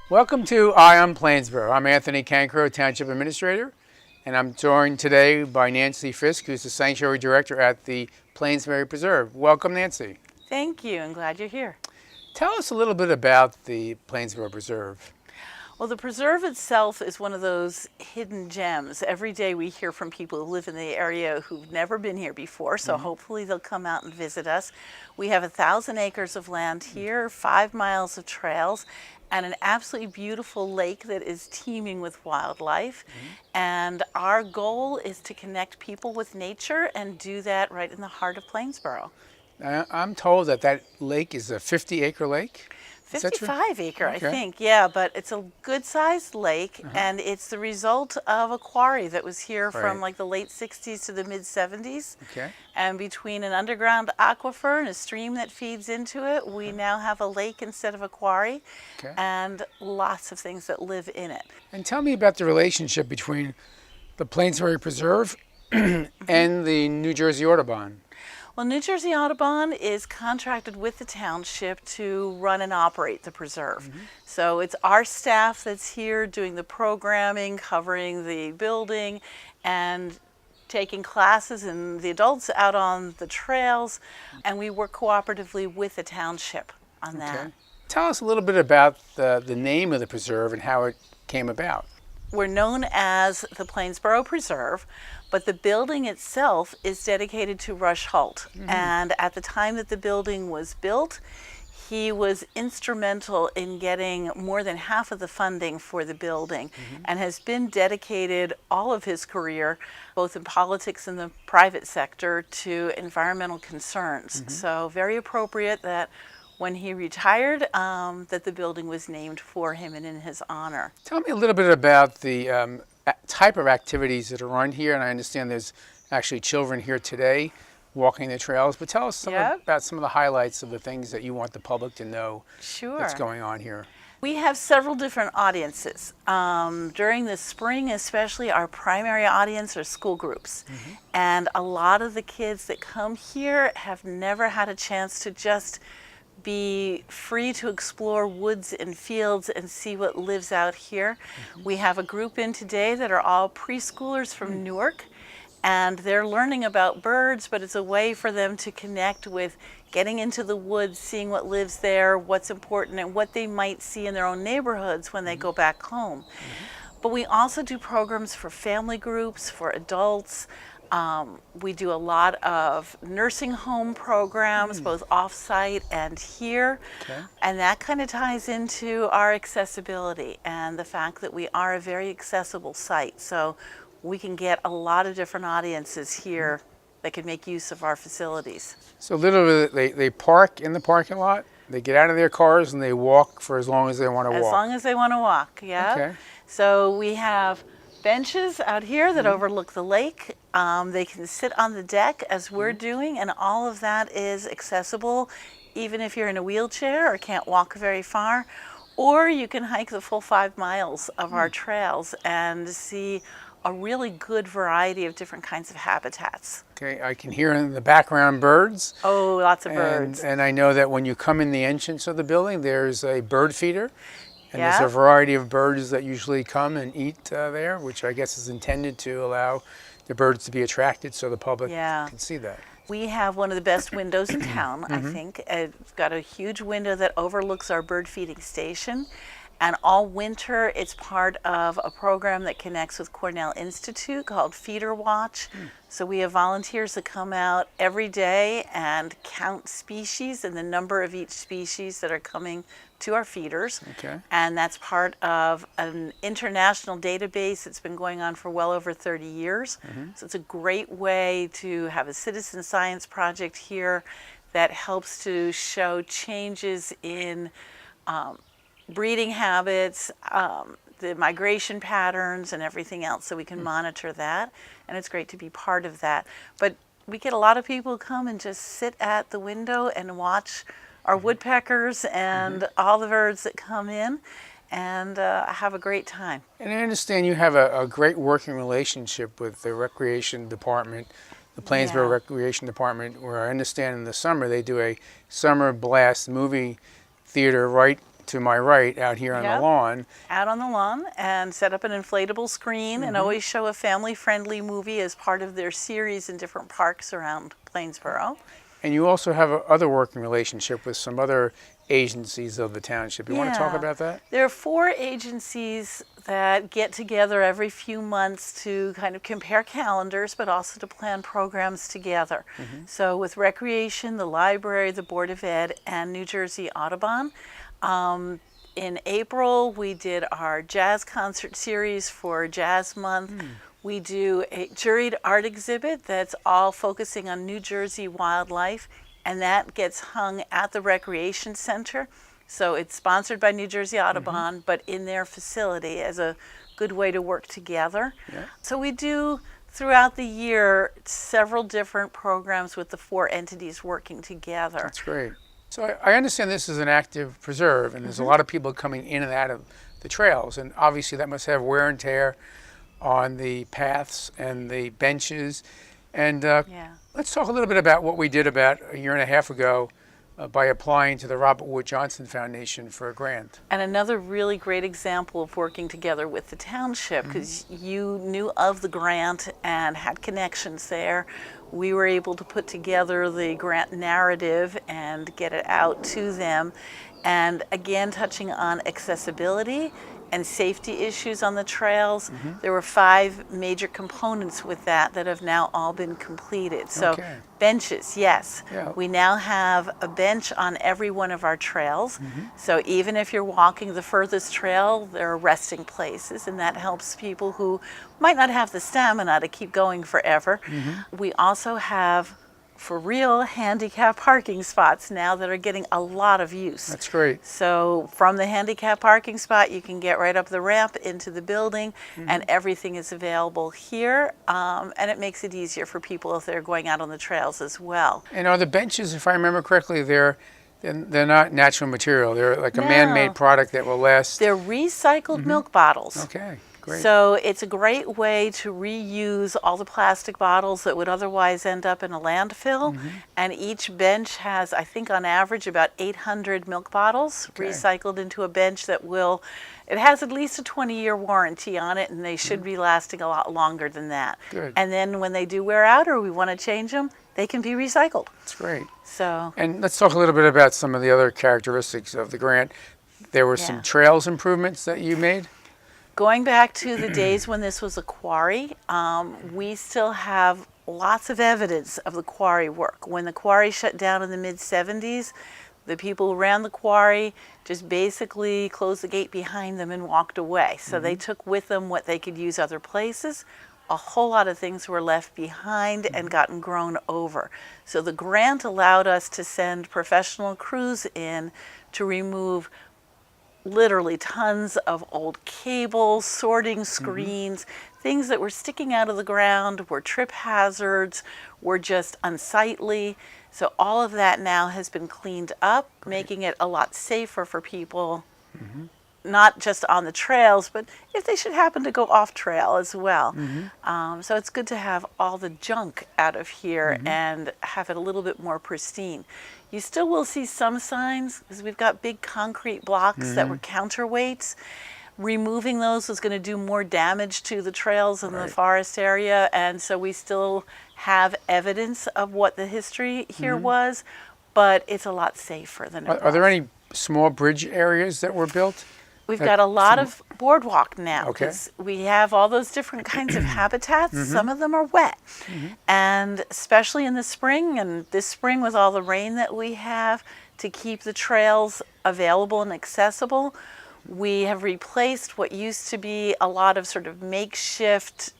Welcome to Eye on Plainsboro. I'm Anthony Cancro, Township Administrator, and I'm joined today by Nancy Fisk, who's the Sanctuary Director at the Plainsboro Preserve. Welcome, Nancy. Thank you. I'm glad you're here. Tell us a little bit about the Plainsboro Preserve. Well, the preserve itself is one of those hidden gems. Every day we hear from people who live in the area who've never been here before, so hopefully they'll come out and visit us. We have 1,000 acres of land here, 5 miles of trails, and an absolutely beautiful lake that is teeming with wildlife. And our goal is to connect people with nature and do that right in the heart of Plainsboro. I'm told that that lake is a 50-acre lake. Is that true? 55 acre, I Okay. think, yeah, but it's a good sized lake, and it's the result of a quarry that was here from Right. like the late 60s to the mid 70s. Okay. And between an underground aquifer and a stream that feeds into it, we now have a lake instead of a quarry, Okay. and lots of things that live in it. And tell me about the relationship between the Plainsboro Preserve and the New Jersey Audubon. Well, New Jersey Audubon is contracted with the township to run and operate the preserve. So it's our staff that's here doing the programming, covering the building, and taking classes and the adults out on the trails, and we work cooperatively with the township on that. Okay. Tell us a little bit about the name of the preserve and how it came about. We're known as the Plainsboro Preserve, but the building itself is dedicated to Rush Holt. And at the time that the building was built, he was instrumental in getting more than half of the funding for the building and has been dedicated all of his career, both in politics and the private sector, to environmental concerns. So very appropriate that when he retired, that the building was named for him and in his honor. Tell me a little bit about the type of activities that are run here, and I understand there's actually children here today walking the trails, but tell us about some of the highlights of the things that you want the public to know that's going on here. We have several different audiences. During the spring especially, our primary audience are school groups. And a lot of the kids that come here have never had a chance to just be free to explore woods and fields and see what lives out here. We have a group in today that are all preschoolers from Newark, and they're learning about birds, but it's a way for them to connect with getting into the woods, seeing what lives there, what's important, and what they might see in their own neighborhoods when they go back home. But we also do programs for family groups, for adults. We do a lot of nursing home programs, both off-site and here, and that kind of ties into our accessibility and the fact that we are a very accessible site. So we can get a lot of different audiences here that can make use of our facilities. So literally they park in the parking lot, they get out of their cars, and they walk for as long as they want to walk. As long as they want to walk, yeah. Okay. So we have benches out here that overlook the lake. They can sit on the deck as we're doing, and all of that is accessible even if you're in a wheelchair or can't walk very far. Or you can hike the full 5 miles of our trails and see a really good variety of different kinds of habitats. Okay, I can hear in the background birds. Oh, lots of birds. And I know that when you come in the entrance of the building, there's a bird feeder. And Yeah. there's a variety of birds that usually come and eat there, which I guess is intended to allow the birds to be attracted so the public can see that. We have one of the best windows in town, I think. It's got a huge window that overlooks our bird feeding station. And all winter, it's part of a program that connects with Cornell Institute called Feeder Watch. So we have volunteers that come out every day and count species and the number of each species that are coming to our feeders. Okay. And that's part of an international database that's been going on for well over 30 years. So it's a great way to have a citizen science project here that helps to show changes in breeding habits, the migration patterns, and everything else, so we can monitor that. And it's great to be part of that. But we get a lot of people come and just sit at the window and watch our woodpeckers and all the birds that come in, and have a great time. And I understand you have a great working relationship with the Recreation Department, the Plainsboro Recreation Department, where I understand in the summer they do a summer blast movie theater right to my right out here on the lawn. Out on the lawn, and set up an inflatable screen and always show a family-friendly movie as part of their series in different parks around Plainsboro. And you also have a other working relationship with some other agencies of the township. You want to talk about that? There are 4 agencies that get together every few months to kind of compare calendars, but also to plan programs together. So with Recreation, the Library, the Board of Ed, and New Jersey Audubon. In April, we did our jazz concert series for Jazz Month. We do a juried art exhibit that's all focusing on New Jersey wildlife, and that gets hung at the Recreation Center. So it's sponsored by New Jersey Audubon, but in their facility as a good way to work together. So we do, throughout the year, several different programs with the 4 entities working together. That's great. So I understand this is an active preserve, and there's a lot of people coming in and out of the trails, and obviously that must have wear and tear on the paths and the benches. And let's talk a little bit about what we did about a year and a half ago by applying to the Robert Wood Johnson Foundation for a grant. And another really great example of working together with the township, because you knew of the grant and had connections there. We were able to put together the grant narrative and get it out to them. And again, touching on accessibility and safety issues on the trails. There were 5 major components with that have now all been completed. So benches, yes. We now have a bench on every one of our trails. So even if you're walking the furthest trail, there are resting places, and that helps people who might not have the stamina to keep going forever. We also have, for real, handicapped parking spots now that are getting a lot of use. That's great. So from the handicapped parking spot, you can get right up the ramp into the building, and everything is available here, and it makes it easier for people if they're going out on the trails as well. And are the benches, if I remember correctly, they're not natural material. They're like a man-made product that will last. They're recycled milk bottles. Okay. Great. So it's a great way to reuse all the plastic bottles that would otherwise end up in a landfill. And each bench has, I think on average, about 800 milk bottles recycled into a bench that it has at least a 20-year warranty on it, and they should be lasting a lot longer than that. Good. And then when they do wear out or we want to change them, they can be recycled. That's great. So. And let's talk a little bit about some of the other characteristics of the grant. There were some trails improvements that you made? Going back to the days when this was a quarry, we still have lots of evidence of the quarry work. When the quarry shut down in the mid-70s, the people who ran the quarry just basically closed the gate behind them and walked away. So they took with them what they could use other places. A whole lot of things were left behind and gotten grown over. So the grant allowed us to send professional crews in to remove literally tons of old cables, sorting screens, things that were sticking out of the ground, were trip hazards, were just unsightly. So all of that now has been cleaned up, making it a lot safer for people, not just on the trails, but if they should happen to go off trail as well. So it's good to have all the junk out of here and have it a little bit more pristine. You still will see some signs, because we've got big concrete blocks that were counterweights. Removing those was going to do more damage to the trails in the forest area, and so we still have evidence of what the history here was, but it's a lot safer than it was. Are there any small bridge areas that were built? We've got a lot of boardwalk now, because we have all those different kinds of habitats. Some of them are wet, and especially in the spring, and this spring with all the rain that we have, to keep the trails available and accessible, we have replaced what used to be a lot of sort of makeshift,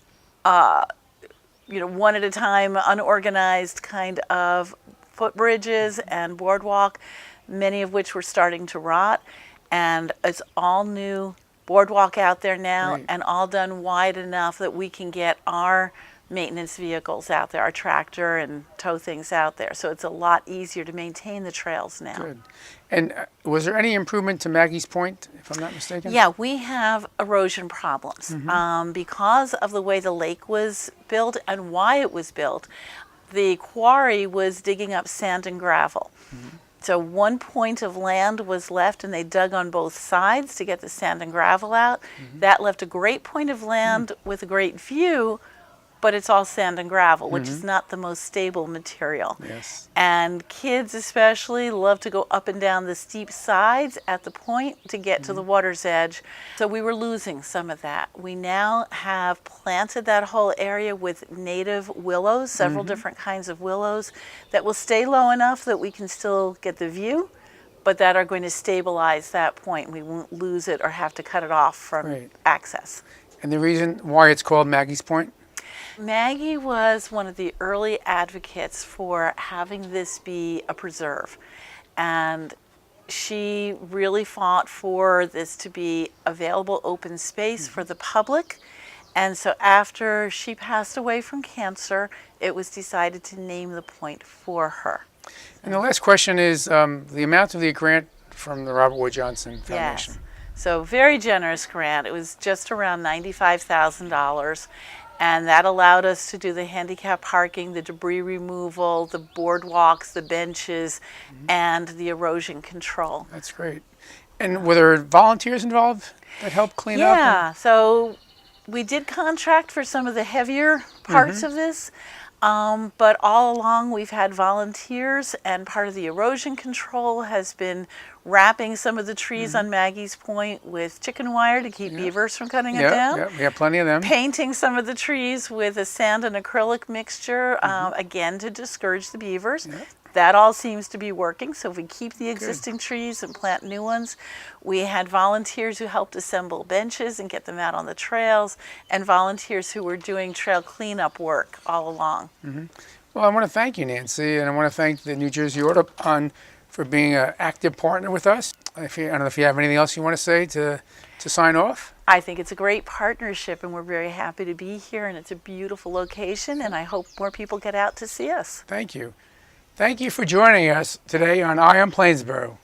one at a time, unorganized kind of footbridges and boardwalk, many of which were starting to rot. And it's all new boardwalk out there now, and all done wide enough that we can get our maintenance vehicles out there, our tractor and tow things out there. So it's a lot easier to maintain the trails now. Good. And was there any improvement to Maggie's Point, if I'm not mistaken? Yeah, we have erosion problems. Because of the way the lake was built and why it was built, the quarry was digging up sand and gravel. So one point of land was left, and they dug on both sides to get the sand and gravel out. That left a great point of land with a great view, but it's all sand and gravel, which is not the most stable material. Yes. And kids especially love to go up and down the steep sides at the point to get to the water's edge. So we were losing some of that. We now have planted that whole area with native willows, several different kinds of willows that will stay low enough that we can still get the view, but that are going to stabilize that point. We won't lose it or have to cut it off from access. And the reason why it's called Maggie's Point? Maggie was one of the early advocates for having this be a preserve, and she really fought for this to be available open space for the public. And so after she passed away from cancer, it was decided to name the point for her. And the last question is the amount of the grant from the Robert Wood Johnson Foundation. Yes. So very generous grant. It was just around $95,000. And that allowed us to do the handicap parking, the debris removal, the boardwalks, the benches, and the erosion control. That's great. And were there volunteers involved that helped clean up? Yeah, so we did contract for some of the heavier parts of this, but all along we've had volunteers, and part of the erosion control has been wrapping some of the trees on Maggie's Point with chicken wire to keep beavers from cutting it down. Yeah, we have plenty of them. Painting some of the trees with a sand and acrylic mixture, again to discourage the beavers. That all seems to be working, so if we keep the existing trees and plant new ones. We had volunteers who helped assemble benches and get them out on the trails, and volunteers who were doing trail cleanup work all along. Well, I want to thank you, Nancy, and I want to thank the New Jersey Audubon for being an active partner with us. I don't know if you have anything else you want to say to sign off? I think it's a great partnership, and we're very happy to be here, and it's a beautiful location, and I hope more people get out to see us. Thank you. Thank you for joining us today on Eye on Plainsboro.